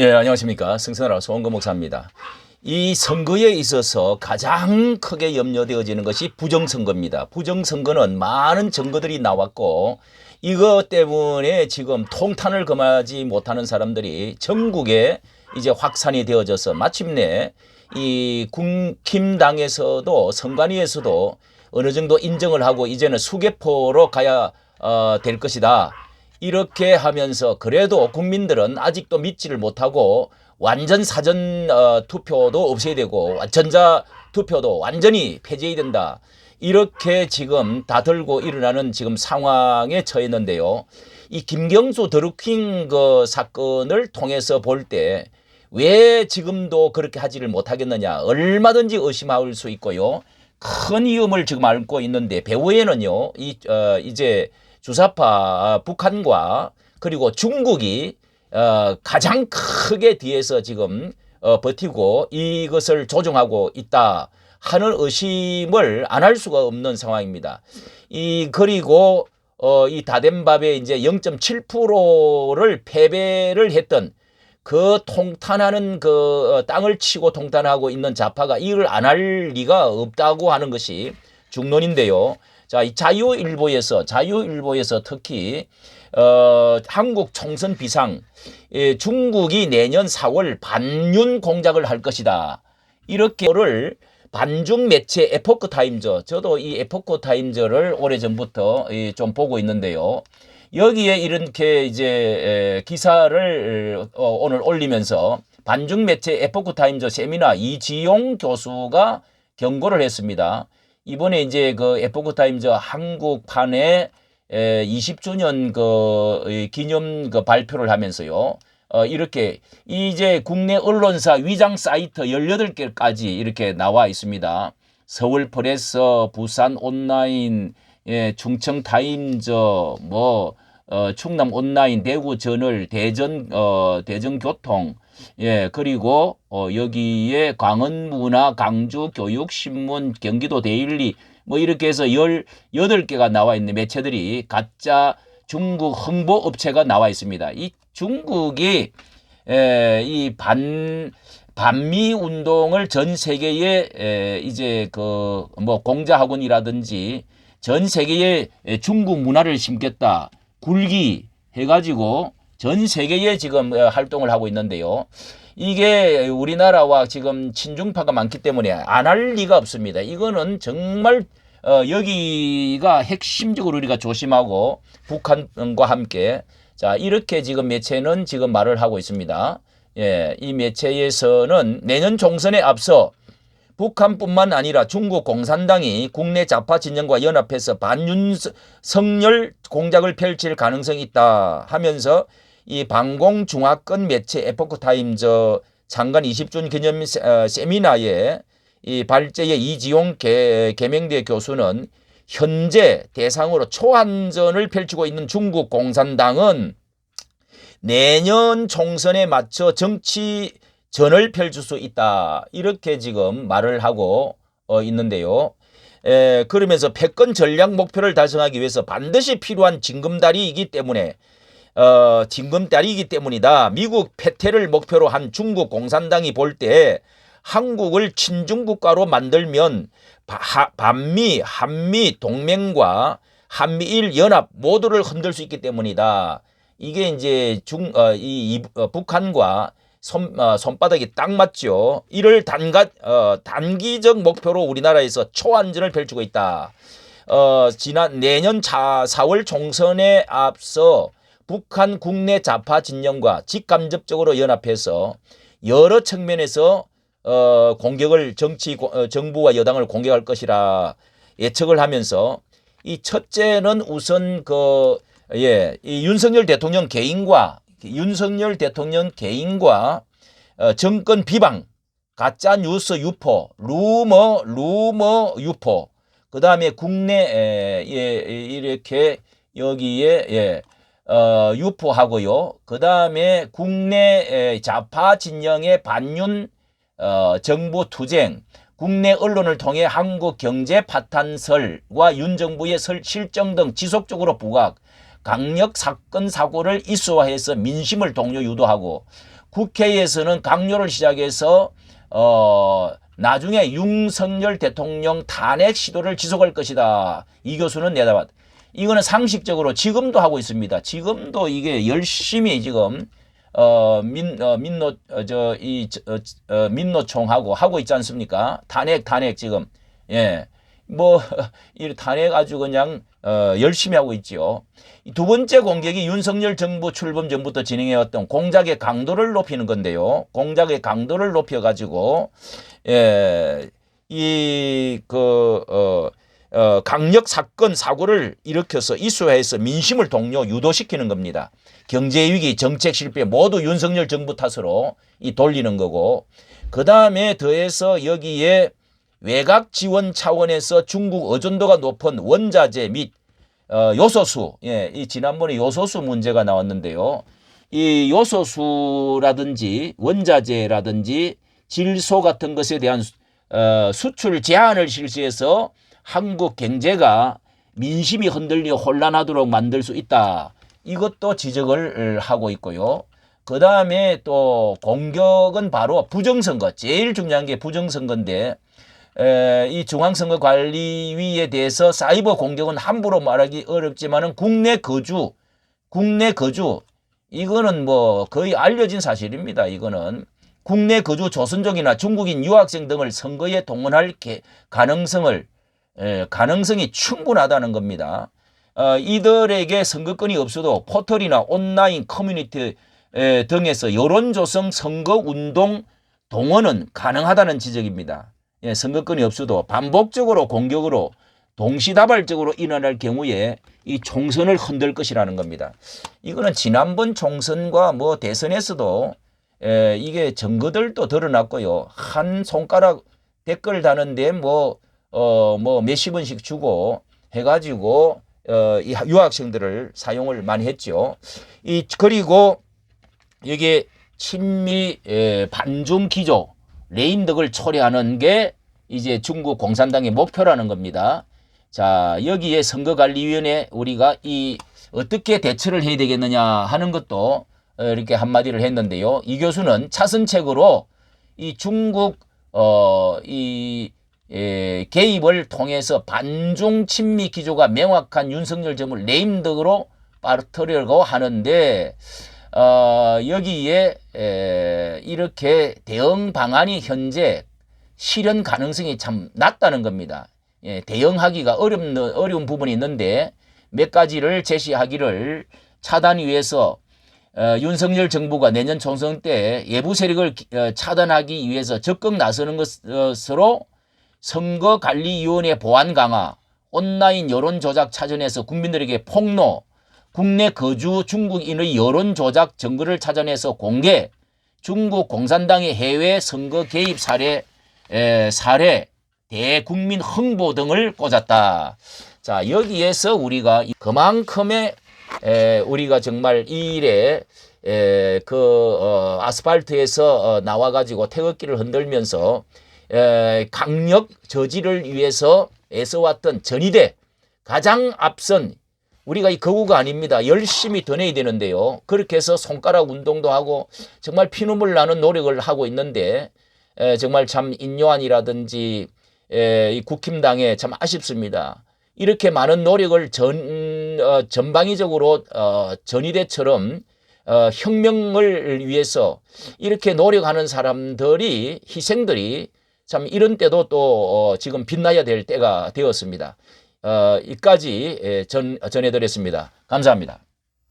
예, 안녕하십니까. 승선아라 송원근 목사입니다. 이 선거에 있어서 가장 크게 염려되어지는 것이 부정선거입니다. 부정선거는 많은 증거들이 나왔고 이것 때문에 지금 통탄을 금하지 못하는 사람들이 전국에 이제 확산이 되어져서 마침내 이 국힘당에서도 선관위에서도 어느 정도 인정을 하고 이제는 수개포로 가야 될 것이다. 이렇게 하면서 그래도 국민들은 아직도 믿지를 못하고 완전 사전 투표도 없애야 되고 전자 투표도 완전히 폐지해야 된다. 이렇게 지금 다들고 일어나는 지금 상황에 처했는데요. 이 김경수 드루킹 그 사건을 통해서 볼 때 왜 지금도 그렇게 하지를 못하겠느냐. 얼마든지 의심할 수 있고요. 큰 위험을 지금 앓고 있는데 배후에는요. 이제 주사파 북한과 그리고 중국이 가장 크게 뒤에서 지금 버티고 이것을 조종하고 있다 하는 의심을 안 할 수가 없는 상황입니다. 그리고 이 다덴밥에 이제 0.7%를 패배를 했던 그 통탄하는 그 땅을 치고 통탄하고 있는 좌파가 이걸 안 할 리가 없다고 하는 것이 중론인데요. 자, 이 자유일보에서 특히 한국 총선 비상 중국이 내년 4월 반윤 공작을 할 것이다. 이렇게를 반중 매체 에포크 타임즈, 저도 이 에포크 타임즈를 오래전부터 좀 보고 있는데요. 여기에 이렇게 이제 기사를 오늘 올리면서 반중 매체 에포크 타임즈 세미나 이지용 교수가 경고를 했습니다. 이번에 이제 그 에포크 타임즈 한국판에 20주년 그 기념 그 발표를 하면서요. 이렇게 이제 국내 언론사 위장 사이트 18개까지 이렇게 나와 있습니다. 서울 프레스, 부산 온라인, 충청 타임즈, 충남 온라인, 대구 저널, 대전 교통, 그리고 여기에 강원 문화, 강주 교육 신문, 경기도 데일리 이렇게 해서 18개가 나와 있는 매체들이 가짜 중국 홍보 업체가 나와 있습니다. 이 중국이 이 반미 운동을 전 세계에 이제 공자학원이라든지 전 세계에 중국 문화를 심겠다. 굴기 해가지고 전 세계에 지금 활동을 하고 있는데요. 이게 우리나라와 지금 친중파가 많기 때문에 안 할 리가 없습니다. 이거는 정말 여기가 핵심적으로 우리가 조심하고 북한과 함께 자 이렇게 지금 매체는 지금 말을 하고 있습니다. 이 매체에서는 내년 총선에 앞서 북한뿐만 아니라 중국 공산당이 국내 좌파 진영과 연합해서 반윤석열 공작을 펼칠 가능성이 있다 하면서 이 방공중화권 매체 에포크 타임즈 창간 20주년 기념 세미나에 이 발제의 이지용 계명대 교수는 현재 대상으로 초안전을 펼치고 있는 중국 공산당은 내년 총선에 맞춰 정치전을 펼칠 수 있다. 이렇게 지금 말을 하고 있는데요. 그러면서 패권 전략 목표를 달성하기 위해서 반드시 필요한 징검다리이기 때문이다. 미국 패퇴를 목표로 한 중국 공산당이 볼 때 한국을 친중국가로 만들면 반미, 한미 동맹과 한미일 연합 모두를 흔들 수 있기 때문이다. 이게 이제 북한과 손바닥이 딱 맞죠. 이를 단기적 목표로 우리나라에서 초안전을 펼치고 있다. 내년 4월 총선에 앞서 북한 국내 좌파 진영과 직간접적으로 연합해서 여러 측면에서 공격을 정부와 여당을 공격할 것이라 예측을 하면서 이 첫째는 우선 이 윤석열 대통령 개인과 정권 비방, 가짜 뉴스 유포, 루머 유포, 그 다음에 국내 이렇게 여기에 유포하고요. 그 다음에 국내 좌파 진영의 반윤 정부 투쟁, 국내 언론을 통해 한국 경제 파탄설과 윤 정부의 실정 등 지속적으로 부각, 강력 사건 사고를 이슈화해서 민심을 동요 유도하고 국회에서는 강요를 시작해서 나중에 윤석열 대통령 탄핵 시도를 지속할 것이다. 이 교수는 내다봤다. 이거는 상식적으로 지금도 하고 있습니다. 지금도 이게 열심히 지금 민노총하고 하고 있지 않습니까? 탄핵 지금. 예. 뭐, 이 탄핵 아주 그냥, 열심히 하고 있지요. 두 번째 공격이 윤석열 정부 출범 전부터 진행해왔던 공작의 강도를 높이는 건데요. 공작의 강도를 높여가지고, 강력 사건, 사고를 일으켜서 이수해서 민심을 유도시키는 겁니다. 경제위기, 정책 실패 모두 윤석열 정부 탓으로 돌리는 거고, 그 다음에 더해서 여기에 외곽 지원 차원에서 중국 의존도가 높은 원자재 및 요소수, 이 지난번에 요소수 문제가 나왔는데요. 이 요소수라든지 원자재라든지 질소 같은 것에 대한 수출 제한을 실시해서 한국 경제가 민심이 흔들려 혼란하도록 만들 수 있다. 이것도 지적을 하고 있고요. 그 다음에 또 공격은 바로 부정선거. 제일 중요한 게 부정선거인데 이 중앙선거관리위에 대해서 사이버 공격은 함부로 말하기 어렵지만은 국내 거주 이거는 뭐 거의 알려진 사실입니다. 이거는 국내 거주 조선족이나 중국인 유학생 등을 선거에 동원할 가능성이 충분하다는 겁니다. 이들에게 선거권이 없어도 포털이나 온라인 커뮤니티 등에서 여론조성 선거운동 동원은 가능하다는 지적입니다. 선거권이 없어도 반복적으로 공격으로 동시다발적으로 일어날 경우에 이 총선을 흔들 것이라는 겁니다. 이거는 지난번 총선과 뭐 대선에서도 이게 증거들도 드러났고요. 한 손가락 댓글 다는데 뭐 몇십 원씩 주고 해가지고 이 유학생들을 사용을 많이 했죠. 그리고 여기에 친미 반중 기조 레임덕을 초래하는 게 이제 중국 공산당의 목표라는 겁니다. 자, 여기에 선거관리위원회 우리가 어떻게 대처를 해야 되겠느냐 하는 것도 이렇게 한마디를 했는데요. 이 교수는 차선책으로 이 중국 개입을 통해서 반중 친미 기조가 명확한 윤석열 정부를 레임덕으로 빠뜨리려고 하는데 여기에 이렇게 대응 방안이 현재 실현 가능성이 참 낮다는 겁니다. 대응하기가 어려운 부분이 있는데 몇 가지를 제시하기를 차단위에서 윤석열 정부가 내년 총선 때 예부 세력을 차단하기 위해서 적극 나서는 것으로 선거관리위원회 보안 강화, 온라인 여론조작 차전에서 국민들에게 폭로, 국내 거주 중국인의 여론조작 증거를 찾아내서 공개, 중국 공산당의 해외 선거 개입 사례 대국민 홍보 등을 꽂았다. 자, 여기에서 우리가 그만큼의 우리가 정말 이 일에 아스팔트에서 나와가지고 태극기를 흔들면서 강력 저지를 위해서 애써왔던 전위대 가장 앞선 우리가 이 거구가 아닙니다. 열심히 더 내야 되는데요. 그렇게 해서 손가락 운동도 하고 정말 피눈물 나는 노력을 하고 있는데 정말 참 인요한이라든지 이 국힘당에 참 아쉽습니다. 이렇게 많은 노력을 전방위적으로 전위대처럼 혁명을 위해서 이렇게 노력하는 사람들이 희생들이 참 이런 때도 또 지금 빛나야 될 때가 되었습니다. 이까지 전해드렸습니다. 감사합니다.